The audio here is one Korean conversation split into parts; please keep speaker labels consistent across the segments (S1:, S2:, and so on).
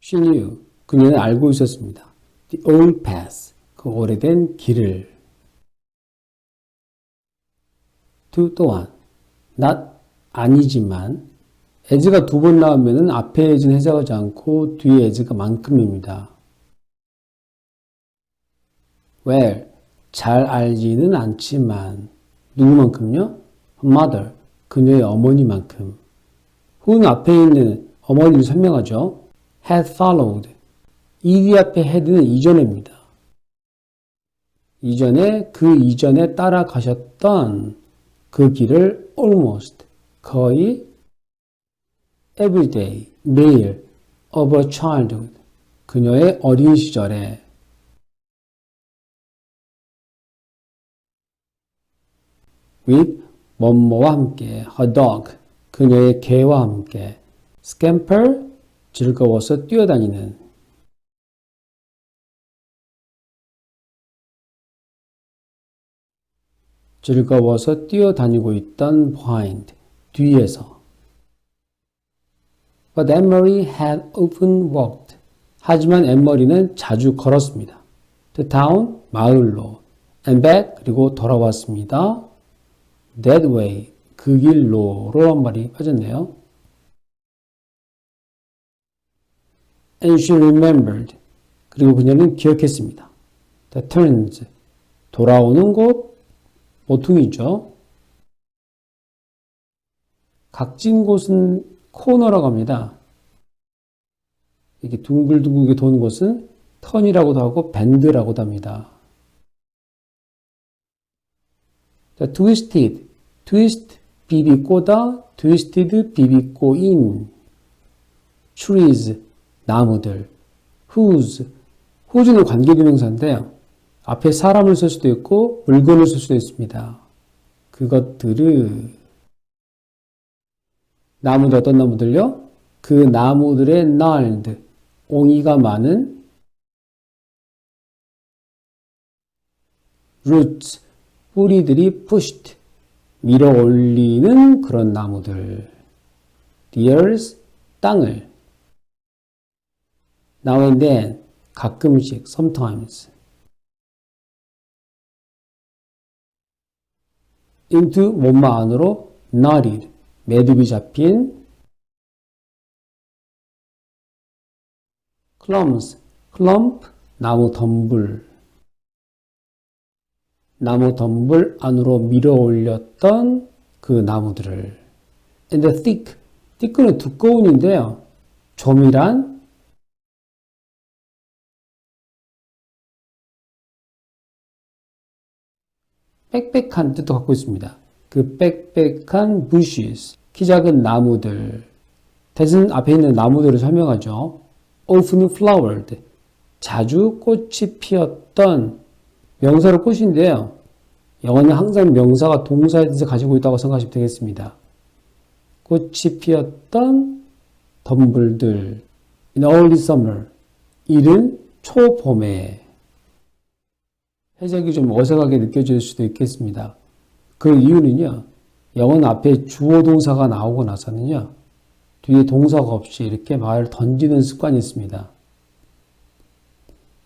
S1: She knew. 그녀는 알고 있었습니다. The old path. 그 오래된 길을. to 또한 not 아니지만 as가 두 번 나오면은 앞에 as는 해석하지 않고 뒤에 as가 만큼입니다. well 잘 알지는 않지만 누구만큼요? mother 그녀의 어머니만큼. who는 앞에 있는 어머니를 설명하죠. had followed ed 앞에 had는 이전입니다. 이전에 그 이전에 따라가셨던 그 길을 almost 거의 every day 매일 of a childhood 그녀의 어린 시절에 with 뭐뭐와 함께 her dog 그녀의 개와 함께 scamper 즐거워서 뛰어다니는 즐거워서 뛰어다니고 있던 behind 뒤에서 But Anne-Marie had often walked 하지만 앤머리는 자주 걸었습니다. The town 마을로 and back 그리고 돌아왔습니다. That way 그 길로로 한 말이 빠졌네요. And she remembered 그리고 그녀는 기억했습니다. The turns 돌아오는 곳 모퉁이죠. 각진 곳은 코너라고 합니다. 이렇게 둥글둥글게 도는 곳은 턴이라고도 하고 밴드라고도 합니다. The twisted, twist 비비꼬다, twisted 비비꼬인 trees 나무들 whose는 관계대명사인데요. 앞에 사람을 쓸 수도 있고 물건을 쓸 수도 있습니다. 그것들을 나무들 어떤 나무들요? 그 나무들의 gnarled 옹이가 많은 roots 뿌리들이 pushed 밀어 올리는 그런 나무들 the earth 땅을 now and then 가끔씩 sometimes into 몸마 안으로 knotted 매듭이 잡힌 clumps clump 나무 덤불 안으로 밀어 올렸던 그 나무들을 and the thick는 두꺼운인데요. 조밀한 빽빽한 뜻도 갖고 있습니다. 그 빽빽한 bushes, 키 작은 나무들. that은 앞에 있는 나무들을 설명하죠. often flowered, 자주 꽃이 피었던 명사로 꽃인데요. 영어는 항상 명사가 동사의 뜻을 가지고 있다고 생각하시면 되겠습니다. 꽃이 피었던 덤불들. In early summer, 이른 초봄에. 해석이 좀 어색하게 느껴질 수도 있겠습니다. 그 이유는요. 영어는 앞에 주어 동사가 나오고 나서는요. 뒤에 동사가 없이 이렇게 말을 던지는 습관이 있습니다.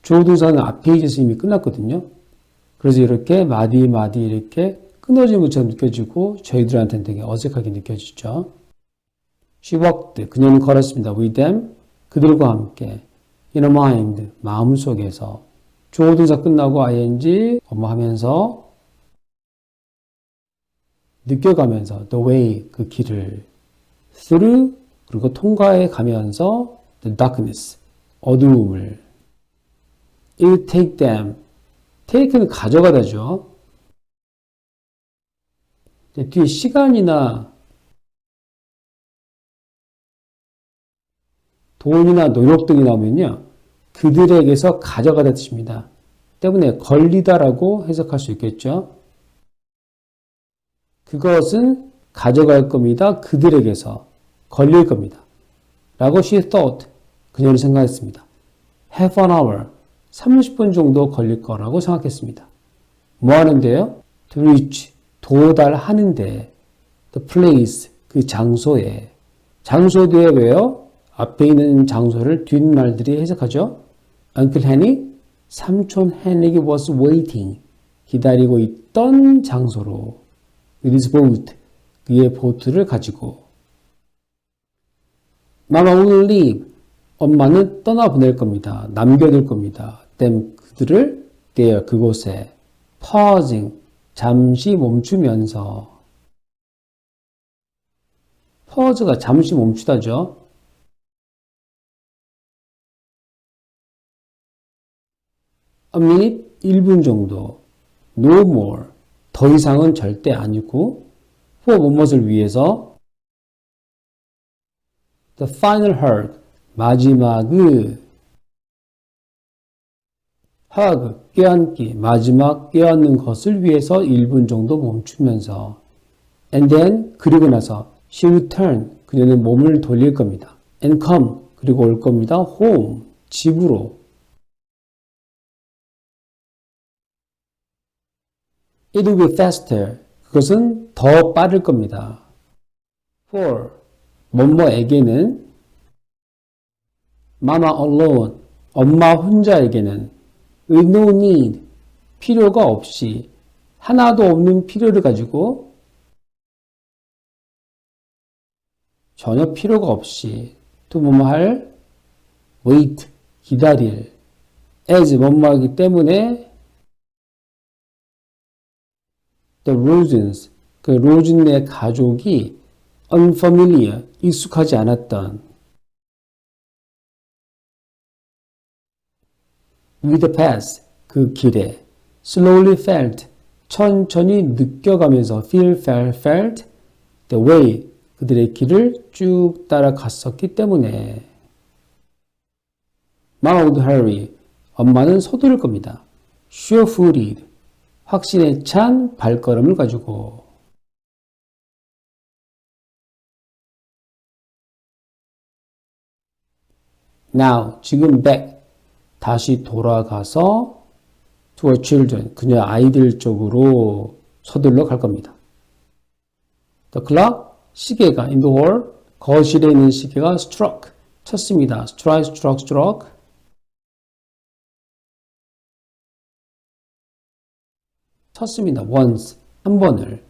S1: 주어 동사는 앞에 있어서 이미 끝났거든요. 그래서 이렇게 마디 이렇게 끊어진 것처럼 느껴지고 저희들한테는 되게 어색하게 느껴지죠. She walked. 그녀는 걸었습니다. With them. 그들과 함께. In her mind. 마음속에서. 주어 동사 끝나고 ing 하면서 느껴가면서 the way 그 길을 through 그리고 통과해 가면서 the darkness 어두움을 it will take them take는 가져가다죠. 뒤에 시간이나 돈이나 노력 등이 나오면요. 그들에게서 가져가다 뜻입니다. 때문에 걸리다라고 해석할 수 있겠죠. 그것은 가져갈 겁니다. 그들에게서 걸릴 겁니다. 라고 she thought. 그녀는 생각했습니다. half an hour. 30분 정도 걸릴 거라고 생각했습니다. 뭐 하는데요? to reach. 도달하는데 the place. 그 장소에. 장소 뒤에 왜요? 앞에 있는 장소를 뒷말들이 해석하죠. Uncle Henry, 삼촌 헨릭이 was waiting. 기다리고 있던 장소로. With his boat. 그의 보트를 가지고. Mama will leave. 엄마는 떠나보낼 겁니다. 남겨둘 겁니다. them, 그들을 there, 그곳에. pausing, 잠시 멈추면서. pause가 잠시 멈추다죠. a minute, 1분 정도. no more, 더 이상은 절대 아니고 for 무엇을 위해서 the final hug, 마지막을 hug, 껴안기, 마지막 껴안는 것을 위해서 1분 정도 멈추면서 and then, 그리고 나서 she will turn, 그녀는 몸을 돌릴 겁니다. and come, 그리고 올 겁니다. home, 집으로. It will be faster. 그것은 더 빠를 겁니다. For, 뭐뭐에게는 Mama alone, 엄마 혼자에게는 with no need, 필요가 없이, 하나도 없는 필요를 가지고 전혀 필요가 없이 또 뭐뭐 할 wait, 기다릴 as 뭐뭐하기 때문에 The Rosens, 그 로즌의 가족이 unfamiliar, 익숙하지 않았던 with the path, 그 길에 slowly felt, 천천히 느껴가면서 feel, felt the way, 그들의 길을 쭉 따라갔었기 때문에 Mama would hurry, 엄마는 서두를 겁니다. sure-footed, 확신에 찬 발걸음을 가지고 Now, 지금 back, 다시 돌아가서 to her children, 그녀의 아이들 쪽으로 서둘러 갈 겁니다. The clock, 시계가 in the hall, 거실에 있는 시계가 struck, 쳤습니다. strike, struck. 쳤습니다. once, 한 번을.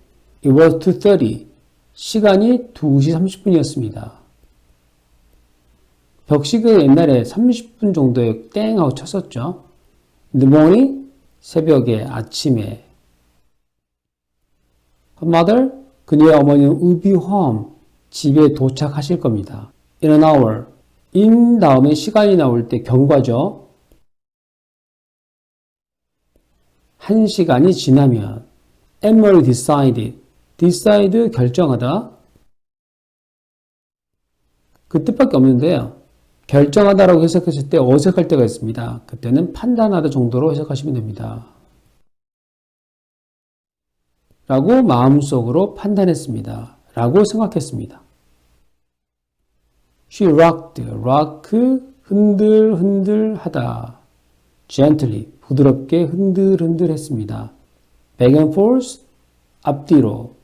S1: It was 2:30. 시간이 2시 30분이었습니다. 벽시계 옛날에 30분 정도에 땡 하고 쳤었죠. In the morning, 새벽에, 아침에. Her mother, 그녀의 어머니는 will be home, 집에 도착하실 겁니다. In an hour, in 다음에 시간이 나올 때 경과죠. 1시간이 지나면 Emily decide 결정하다. 그 뜻밖에 없는데요. 결정하다라고 해석했을 때 어색할 때가 있습니다. 그때는 판단하다 정도로 해석하시면 됩니다. 라고 마음속으로 판단했습니다. 라고 생각했습니다. She rocked, rock, 흔들 하다. Gently, 부드럽게 흔들 했습니다. Back and forth, 앞뒤로.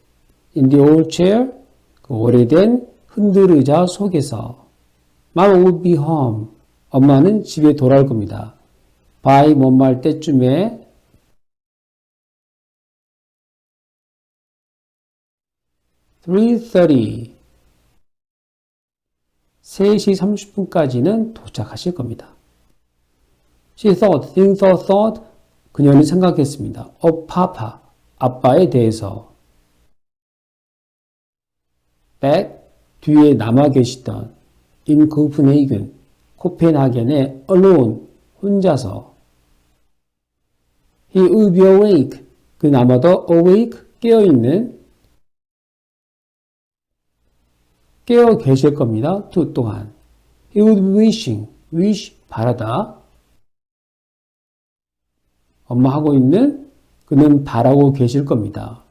S1: In the old chair, 그 오래된 흔들 의자 속에서. Mama would be home, 엄마는 집에 돌아올 겁니다. by 뭐뭐 할 때쯤에 3:30, 3시 30분까지는 도착하실 겁니다. She thought, thought, 그녀는 생각했습니다. of Papa, 아빠에 대해서. back, 뒤에 남아 계시던 in Copenhagen, 코펜하겐에 alone, 혼자서. He would be awake, 그 아마도 awake, 깨어있는, 깨어 계실 겁니다. to 동안. He would be wishing, wish, 바라다. 엄마 하고 있는 그는 바라고 계실 겁니다.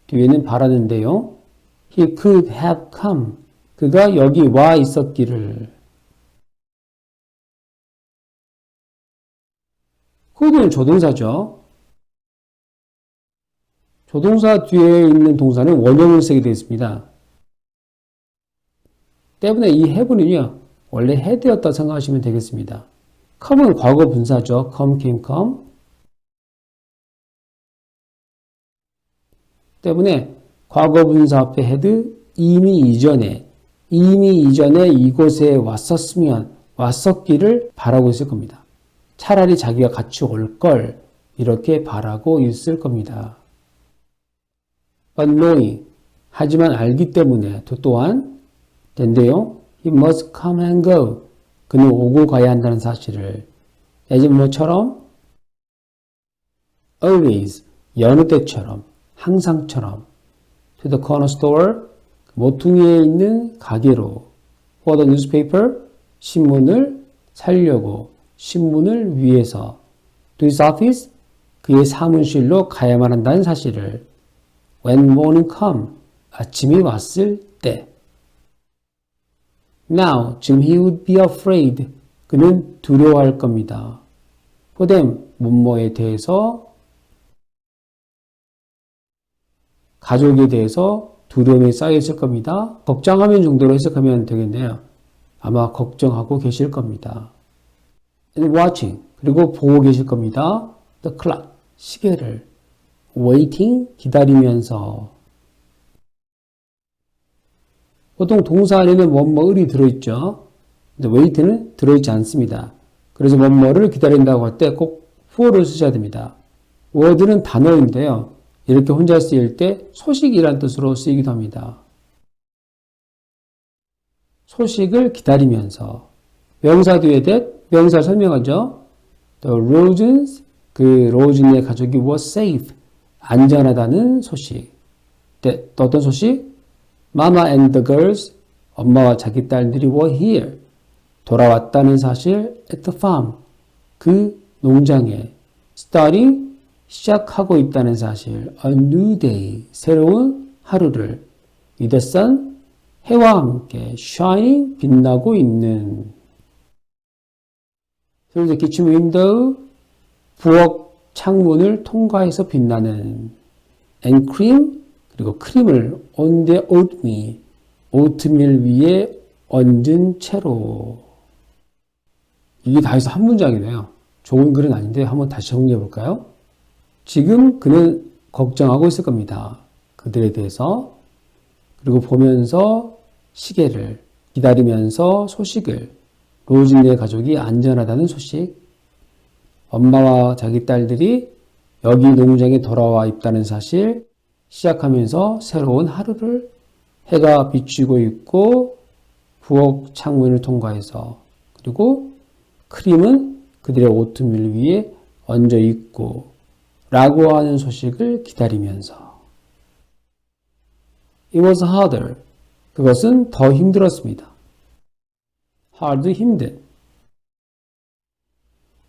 S1: 뒤에는 바라는데요. He could have come. 그가 여기 와 있었기를. could는 조동사죠. 조동사 뒤에 있는 동사는 원형을 쓰게 되어 있습니다. 때문에 이 have는요. 원래 had였다 생각하시면 되겠습니다. come은 과거 분사죠. come, came, come. 때문에 과거 분사 앞에 had 이미 이전에 이곳에 왔었으면 왔었기를 바라고 있을 겁니다. 차라리 자기가 같이 올 걸 이렇게 바라고 있을 겁니다. But knowing 하지만 알기 때문에 또한 된대요. He must come and go. 그는 오고 가야 한다는 사실을 as 뭐처럼 always 여느 때처럼 항상처럼 to the corner store 모퉁이에 있는 가게로 for the newspaper 신문을 사려고 신문을 위해서 to his office 그의 사무실로 가야만 한다는 사실을 when morning come 아침이 왔을 때 now 지금 he would be afraid 그는 두려워할 겁니다. for them 뭐뭐에 대해서 가족에 대해서 두려움이 쌓여 있을 겁니다. 걱정하면 정도로 해석하면 되겠네요. 아마 걱정하고 계실 겁니다. And watching 그리고 보고 계실 겁니다. The clock 시계를 waiting 기다리면서 보통 동사 안에는 뭐뭐을이 들어있죠. 근데 wait는 들어있지 않습니다. 그래서 뭐뭐를 기다린다고 할 때 꼭 for를 쓰셔야 됩니다. word는 단어인데요. 이렇게 혼자 쓰일 때 소식이란 뜻으로 쓰이기도 합니다. 소식을 기다리면서 명사 뒤에 that 명사를 설명하죠. The Rosens 그 로즈의 가족이 were safe 안전하다는 소식. 또 어떤 소식? Mama and the girls 엄마와 자기 딸들이 were here 돌아왔다는 사실 at the farm 그 농장에 starting 시작하고 있다는 사실 a new day 새로운 하루를 with the sun 해와 함께 shining 빛나고 있는 through the kitchen window 부엌 창문을 통과해서 빛나는 and cream 그리고 크림을 on the oatmeal 오트밀 위에 얹은 채로 이게 다 해서 한 문장이네요. 좋은 글은 아닌데 한번 다시 정리해 볼까요? 지금 그는 걱정하고 있을 겁니다. 그들에 대해서. 그리고 보면서 시계를 기다리면서 소식을 로즈의 가족이 안전하다는 소식 엄마와 자기 딸들이 여기 농장에 돌아와 있다는 사실 시작하면서 새로운 하루를 해가 비추고 있고 부엌 창문을 통과해서 그리고 크림은 그들의 오트밀 위에 얹어 있고 라고 하는 소식을 기다리면서 It was harder. 그것은 더 힘들었습니다. hard 힘든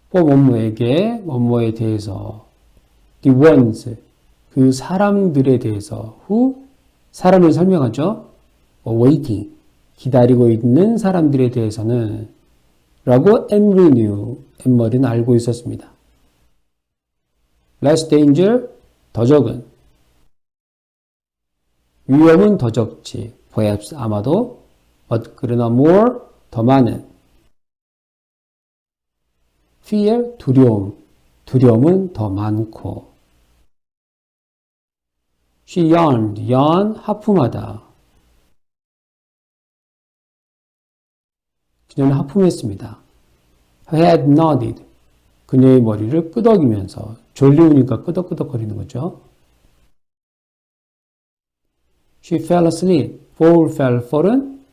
S1: for 뭐뭐에게 뭐뭐에 대해서 the ones 그 사람들에 대해서 who 사람을 설명하죠. waiting 기다리고 있는 사람들에 대해서는 라고 Emery knew 에머리는 알고 있었습니다. less danger 더 적은 위험은 더 적지 perhaps 아마도 but 그러나 more 더 많은 fear 두려움은 더 많고 she yawned yawn 하품하다 그녀는 하품했습니다. Her head nodded 그녀의 머리를 끄덕이면서 졸리우니까 끄덕끄덕거리는 거죠. She fell asleep. fall은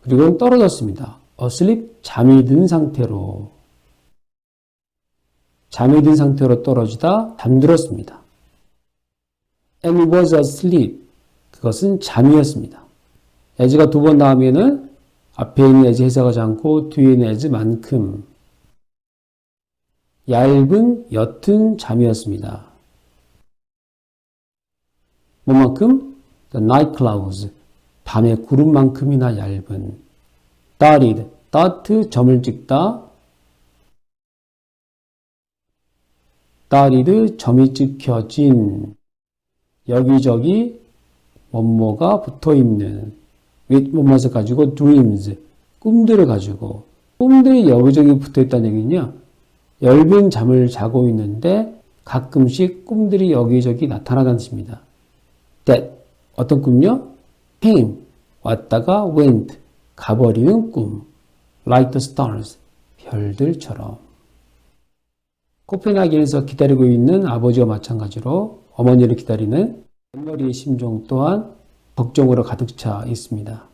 S1: 그리고는 떨어졌습니다. asleep 잠이 든 상태로 떨어지다 잠들었습니다. And was asleep. 그것은 잠이었습니다. as가 두 번 나오면은 앞에 있는 as 해석하지 않고 뒤에 있는 as만큼 옅은 잠이었습니다. 뭐만큼? The night clouds. 밤의 구름만큼이나 얇은. dotted. 점을 찍다. dotted 점이 찍혀진. 여기저기 뭐뭐가 붙어 있는 with 뭐뭐를 가지고 dreams 꿈들을 가지고 꿈들이 여기저기 붙어 있다는 얘기는요. 엷은 잠을 자고 있는데 가끔씩 꿈들이 여기저기 나타나다는 뜻입니다. that 어떤 꿈요? came 왔다가 went 가버리는 꿈 like the stars 별들처럼. 코펜하겐에서 기다리고 있는 아버지와 마찬가지로 어머니를 기다리는 앤머리의 심정 또한 걱정으로 가득 차 있습니다.